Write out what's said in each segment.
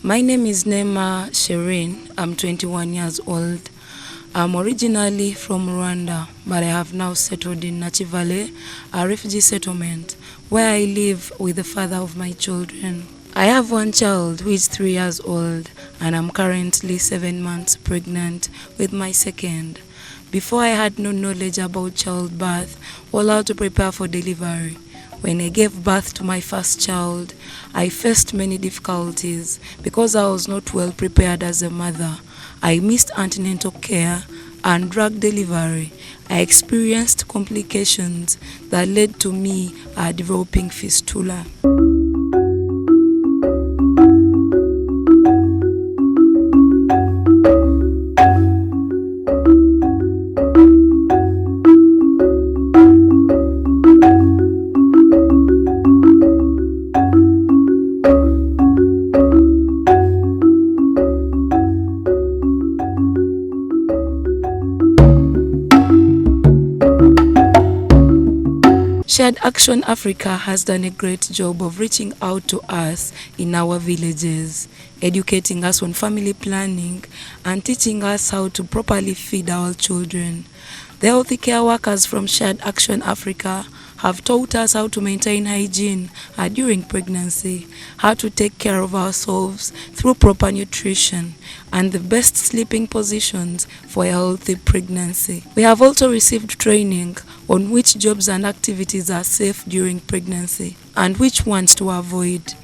My name is Nema Shireen. I'm 21 years old. I'm originally from Rwanda, but I have now settled in Nachivale, a refugee settlement, where I live with the father of my children. I have one child who is 3 years old, and I'm currently 7 months pregnant with my second. Before, I had no knowledge about childbirth or how to prepare for delivery. When I gave birth to my first child, I faced many difficulties because I was not well prepared as a mother. I missed antenatal care and drug delivery. I experienced complications that led to me developing fistula. Shared Action Africa has done a great job of reaching out to us in our villages, educating us on family planning and teaching us how to properly feed our children. The healthy care workers from Shared Action Africa have taught us how to maintain hygiene during pregnancy, how to take care of ourselves through proper nutrition, and the best sleeping positions for a healthy pregnancy. We have also received training on which jobs and activities are safe during pregnancy and which ones to avoid.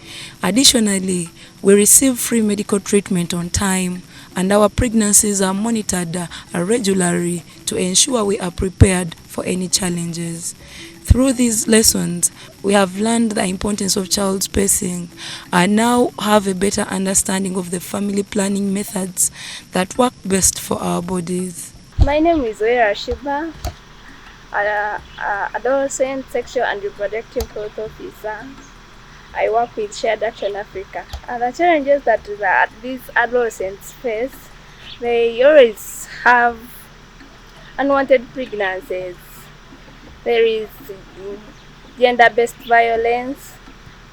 Additionally, we receive free medical treatment on time, and our pregnancies are monitored regularly to ensure we are prepared for any challenges. Through these lessons, we have learned the importance of child spacing and now have a better understanding of the family planning methods that work best for our bodies. My name is Oera Shiba, adolescent sexual and reproductive health officer. I work with Shared Action Africa. And the challenges that these adolescents face, they always have unwanted pregnancies. There is gender-based violence.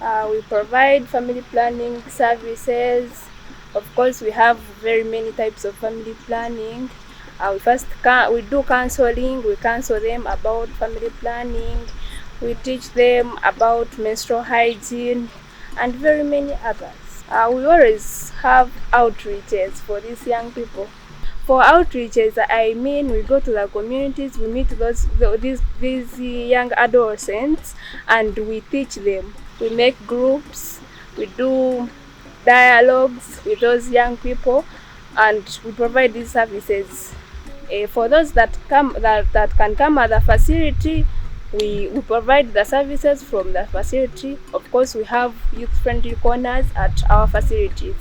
We provide family planning services. Of course, we have very many types of family planning. We do counseling. We counsel them about family planning. We teach them about menstrual hygiene and very many others. We always have outreaches for these young people. For outreaches, I mean we go to the communities, we meet these young adolescents, and we teach them. We make groups, we do dialogues with those young people, and we provide these services. For those that can come at the facility, we provide the services from the facility. Of course, we have youth-friendly corners at our facilities.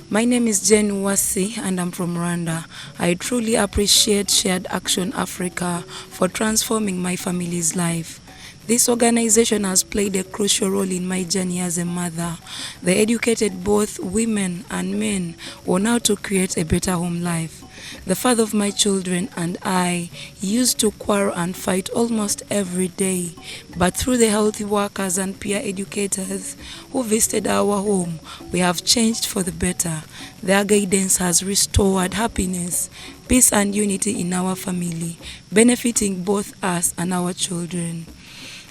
My name is Jen Wasi and I'm from Rwanda. I truly appreciate Shared Action Africa for transforming my family's life. This organization has played a crucial role in my journey as a mother. They educated both women and men on how to create a better home life. The father of my children and I used to quarrel and fight almost every day, but through the healthy workers and peer educators who visited our home, we have changed for the better. Their guidance has restored happiness, peace and unity in our family, benefiting both us and our children.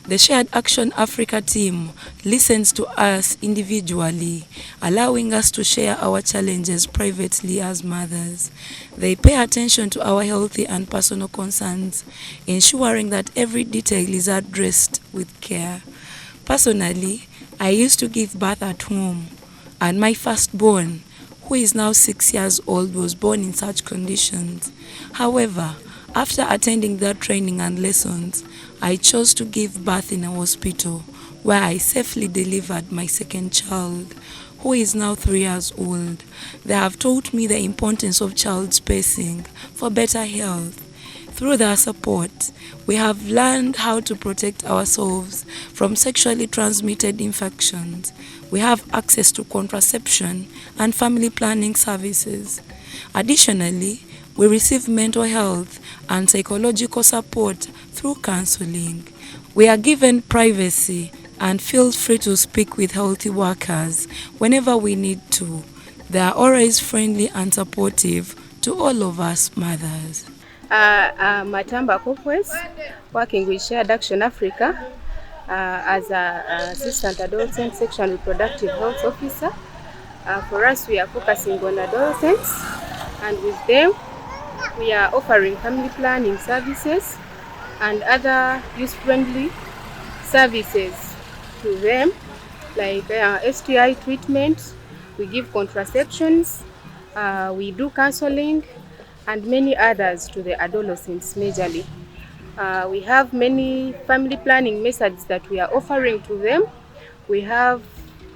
The Shared Action Africa team listens to us individually, allowing us to share our challenges privately as mothers. They pay attention to our healthy and personal concerns, ensuring that every detail is addressed with care. Personally, I used to give birth at home, and my firstborn, who is now 6 years old, was born in such conditions. However, after attending their training and lessons, I chose to give birth in a hospital where I safely delivered my second child, who is now 3 years old. They have taught me the importance of child spacing for better health. Through their support, we have learned how to protect ourselves from sexually transmitted infections. We have access to contraception and family planning services. Additionally, we receive mental health and psychological support through counseling. We are given privacy and feel free to speak with healthy workers whenever we need to. They are always friendly and supportive to all of us mothers. Matamba Kopwes, working with Shared Action Africa as an Assistant Adolescent Sexual and Reproductive Health Officer. For us, we are focusing on adolescents, and with them, we are offering family planning services and other youth-friendly services to them, like STI treatment. We give contraceptions, we do counseling, and many others to the adolescents majorly. We have many family planning methods that we are offering to them. We have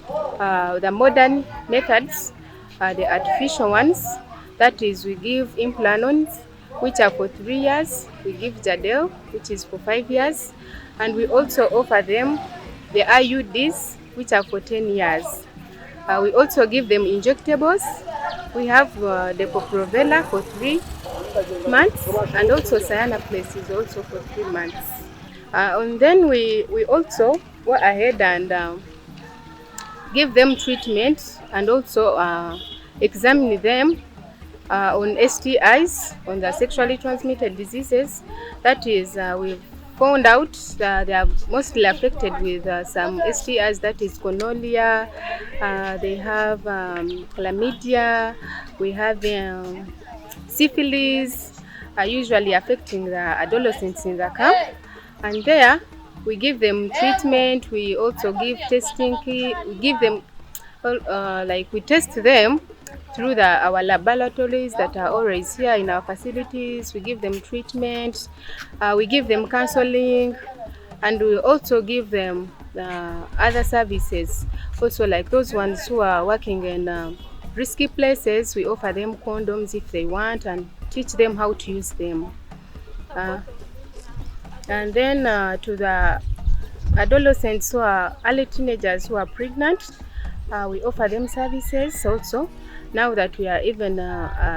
the modern methods, the artificial ones. That is, we give implanon, which are for 3 years. We give Jadel, which is for 5 years. And we also offer them the IUDs, which are for 10 years. We also give them injectables. We have the Poprovela for 3 months, and also Cyanaplex is also for 3 months. And then we also go ahead and give them treatment and also examine them on STIs, on the sexually transmitted diseases. That is, we've found out that they are mostly affected with some STIs, that is gonorrhea, they have chlamydia, we have syphilis, usually affecting the adolescents in the camp. And there, we give them treatment, we also give testing, we give them, we test them through our laboratories that are always here in our facilities. We give them treatment, we give them counseling, and we also give them other services. Also, like those ones who are working in risky places, we offer them condoms if they want and teach them how to use them. And then to the adolescents who are early teenagers who are pregnant, we offer them services also. Now that we are even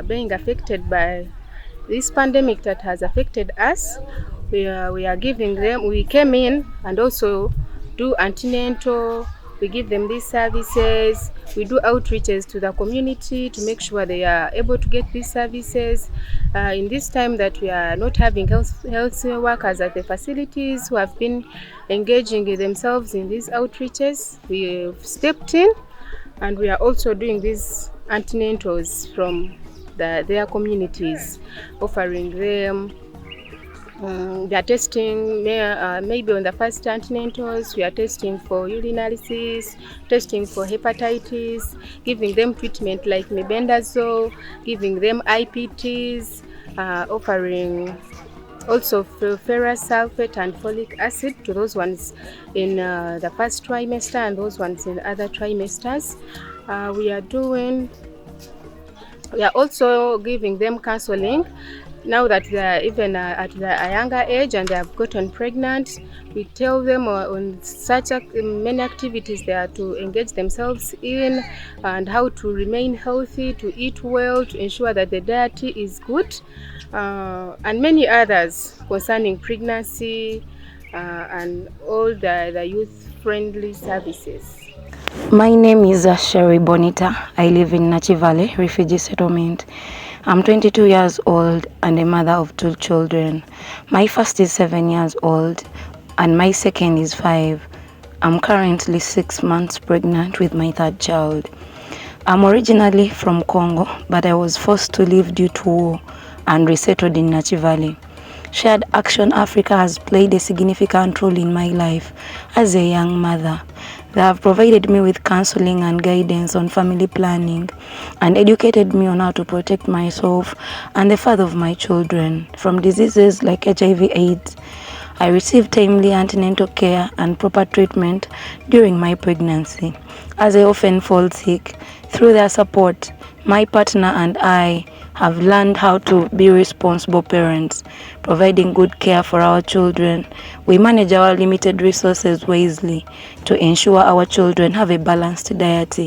being affected by this pandemic that has affected us, we are giving them, we came in and also do antenatal, we give them these services, we do outreaches to the community to make sure they are able to get these services. In this time that we are not having health workers at the facilities who have been engaging themselves in these outreaches, we've stepped in and we are also doing these antenatals from their communities, offering them they are testing maybe on the first antenatals, we are testing for urinalysis, testing for hepatitis, giving them treatment like mebendazole, giving them IPTs, offering also ferrous sulfate and folic acid to those ones in the first trimester and those ones in other trimesters. We are also giving them counseling. Now that they are even at a younger age and they have gotten pregnant, we tell them on such many activities they are to engage themselves in and how to remain healthy, to eat well, to ensure that the diet is good, and many others concerning pregnancy and all the youth-friendly services. My name is Sherry Bonita. I live in Nachi Valley Refugee Settlement. I'm 22 years old and a mother of 2 children. My first is 7 years old and my second is 5. I'm currently 6 months pregnant with my 3rd child. I'm originally from Congo, but I was forced to leave due to war and resettled in Nachi Valley. Shared Action Africa has played a significant role in my life as a young mother. They have provided me with counseling and guidance on family planning and educated me on how to protect myself and the father of my children from diseases like HIV/AIDS. I received timely antenatal care and proper treatment during my pregnancy, as I often fall sick. Through their support, my partner and I have learned how to be responsible parents, providing good care for our children. We manage our limited resources wisely to ensure our children have a balanced diet.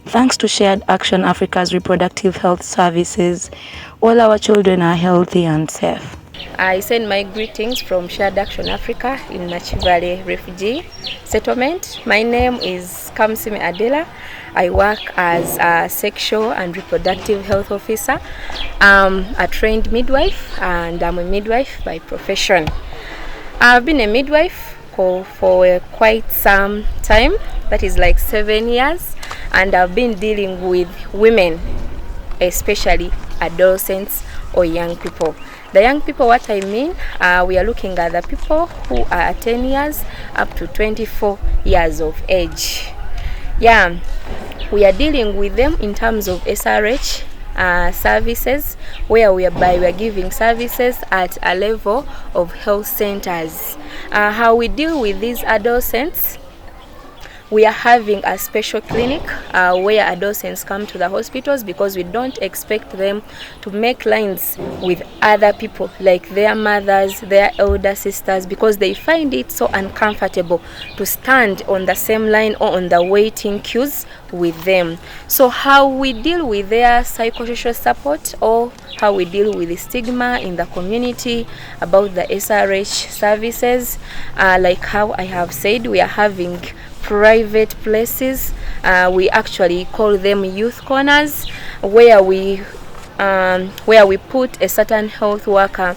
Thanks to Shared Action Africa's reproductive health services, all our children are healthy and safe. I send my greetings from Shared Action Africa in Nachivale Refugee Settlement. My name is Kamsime Adela. I work as a sexual and reproductive health officer. I'm a trained midwife and I'm a midwife by profession. I've been a midwife for quite some time, that is like 7 years, and I've been dealing with women, especially adolescents or young people. The young people, what I mean, we are looking at the people who are 10 years up to 24 years of age. Yeah, we are dealing with them in terms of SRH services, whereby we are giving services at a level of health centers. How we deal with these adolescents, we are having a special clinic where adolescents come to the hospitals, because we don't expect them to make lines with other people like their mothers, their elder sisters, because they find it so uncomfortable to stand on the same line or on the waiting queues with them. So how we deal with their psychosocial support, or how we deal with the stigma in the community about the SRH services, like how I have said, we are having private places. We actually call them youth corners, where we put a certain health worker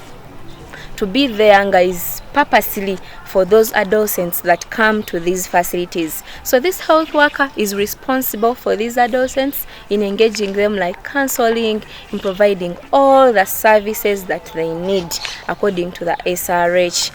to be there, guys, purposely for those adolescents that come to these facilities. So this health worker is responsible for these adolescents in engaging them like counseling, in providing all the services that they need according to the SRH.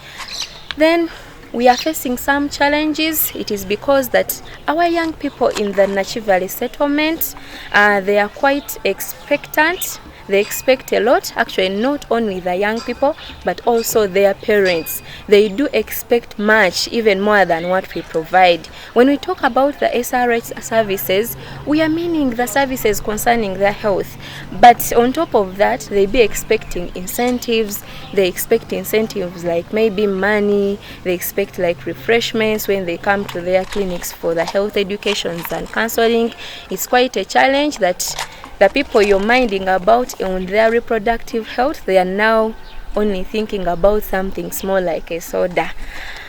Then we are facing some challenges. It is because that our young people in the Nachivale settlement, they are quite expectant. They expect a lot, actually not only the young people, but also their parents. They do expect much, even more than what we provide. When we talk about the SRH services, we are meaning the services concerning their health. But on top of that, they be expecting incentives. They expect incentives like maybe money. They expect like refreshments when they come to their clinics for the health educations and counseling. It's quite a challenge that the people you're minding about on their reproductive health, they are now only thinking about something small like a soda.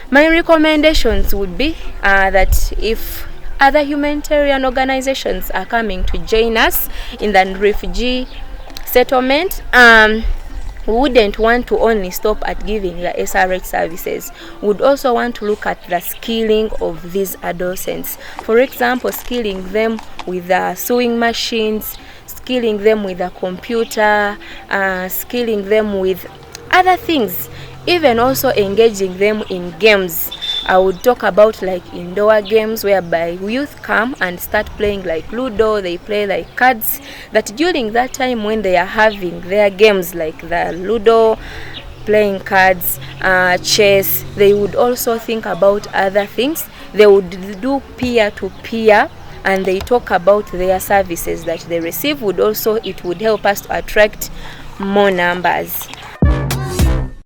My recommendations would be that if other humanitarian organizations are coming to join us in the refugee settlement, we wouldn't want to only stop at giving the SRH services. We would also want to look at the skilling of these adolescents. For example, skilling them with the sewing machines, skilling them with a computer, skilling them with other things, even also engaging them in games. I would talk about like indoor games whereby youth come and start playing like Ludo, they play like cards, that during that time when they are having their games like the Ludo, playing cards, chess, they would also think about other things. They would do peer-to-peer, and they talk about their services that they receive. It would help us to attract more numbers.